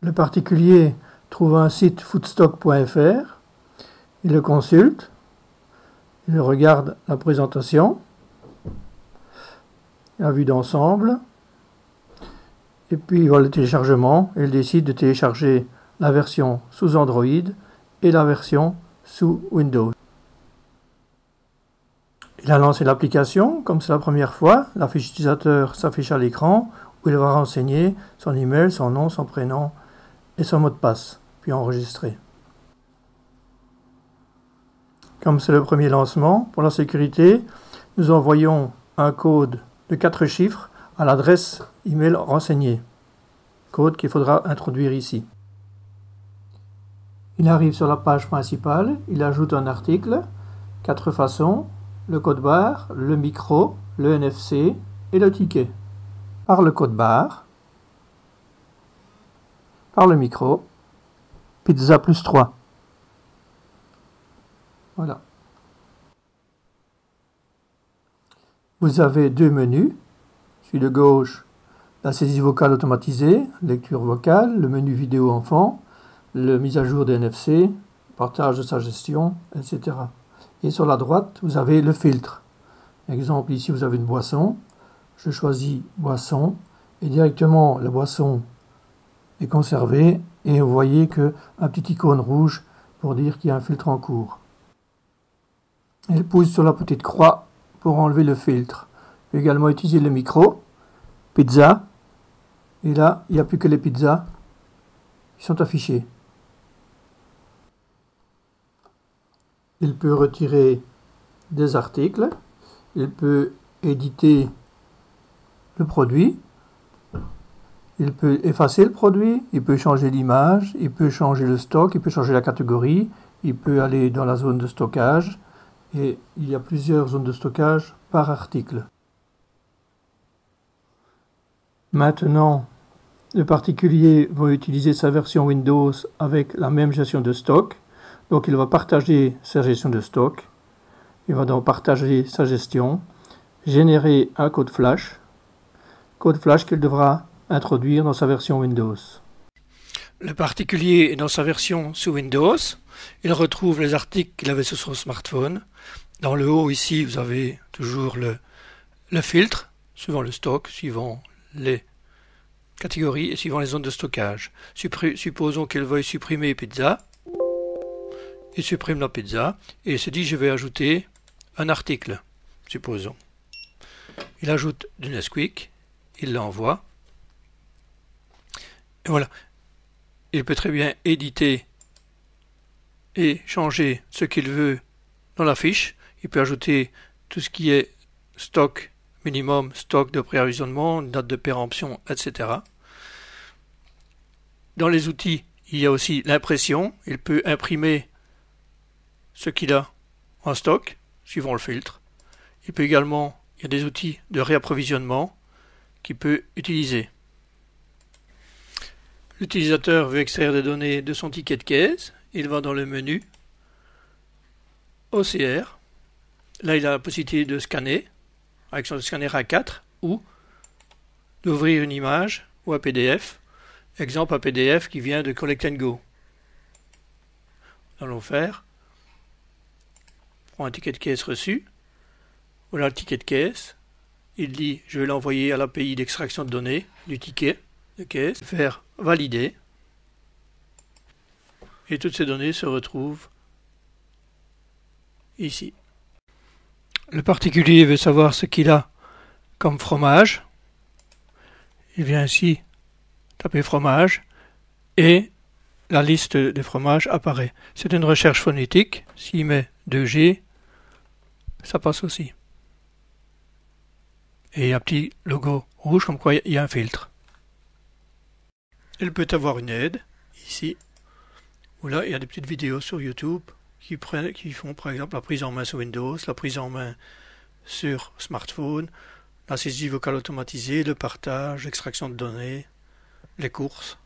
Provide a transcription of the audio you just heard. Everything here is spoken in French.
Le particulier trouve un site foodstock.fr, il le consulte, il regarde la présentation, la vue d'ensemble, et puis il voit le téléchargement et il décide de télécharger la version sous Android et la version sous Windows. Il a lancé l'application, comme c'est la première fois, la fiche utilisateur s'affiche à l'écran où il va renseigner son email, son nom, son prénom et son mot de passe, puis enregistrer. Comme c'est le premier lancement, pour la sécurité, nous envoyons un code de 4 chiffres à l'adresse email renseignée, code qu'il faudra introduire ici. Il arrive sur la page principale, il ajoute un article, 4 façons, le code barre, le micro, le NFC et le ticket. Par le code barre, par le micro, pizza plus 3. Voilà. Vous avez deux menus. Celui de gauche, la saisie vocale automatisée, lecture vocale, le menu vidéo enfant, la mise à jour des NFC, partage de sa gestion, etc. Et sur la droite, vous avez le filtre. Exemple, ici vous avez une boisson. Je choisis boisson et directement la boisson est conservée et vous voyez qu'un petit icône rouge pour dire qu'il y a un filtre en cours. Elle pousse sur la petite croix pour enlever le filtre. Je vais également utiliser le micro, pizza, et là il n'y a plus que les pizzas qui sont affichées. Il peut retirer des articles, il peut éditer le produit, il peut effacer le produit, il peut changer l'image, il peut changer le stock, il peut changer la catégorie, il peut aller dans la zone de stockage, et il y a plusieurs zones de stockage par article. Maintenant, le particulier va utiliser sa version Windows avec la même gestion de stock. Donc il va partager sa gestion de stock. Il va donc partager sa gestion, générer un code flash qu'il devra introduire dans sa version Windows. Le particulier est dans sa version sous Windows. Il retrouve les articles qu'il avait sur son smartphone. Dans le haut ici, vous avez toujours le filtre, suivant le stock, suivant les catégories et suivant les zones de stockage. Supposons qu'il veuille supprimer pizza. Il supprime la pizza et il se dit je vais ajouter un article, supposons. Il ajoute du Nesquik, il l'envoie. Et voilà. Il peut très bien éditer et changer ce qu'il veut dans la fiche. Il peut ajouter tout ce qui est stock minimum, stock de préavisionnement, date de péremption, etc. Dans les outils, il y a aussi l'impression. Il peut imprimer ce qu'il a en stock, suivant le filtre. Il peut également, il y a des outils de réapprovisionnement qu'il peut utiliser. L'utilisateur veut extraire des données de son ticket de caisse. Il va dans le menu OCR. Là, il a la possibilité de scanner avec son scanner A4 ou d'ouvrir une image ou un PDF. Exemple, un PDF qui vient de Collect & Go. Nous allons faire. On prend un ticket de caisse reçu. Voilà le ticket de caisse. Il dit je vais l'envoyer à l'API d'extraction de données du ticket de caisse. Faire valider. Et toutes ces données se retrouvent ici. Le particulier veut savoir ce qu'il a comme fromage. Il vient ici taper fromage et la liste des fromages apparaît. C'est une recherche phonétique. S'il met 2G, ça passe aussi. Et il y a un petit logo rouge comme quoi il y a un filtre. Il peut avoir une aide, ici, où là il y a des petites vidéos sur YouTube qui font par exemple la prise en main sur Windows, la prise en main sur smartphone, la saisie vocale automatisée, le partage, l'extraction de données, les courses.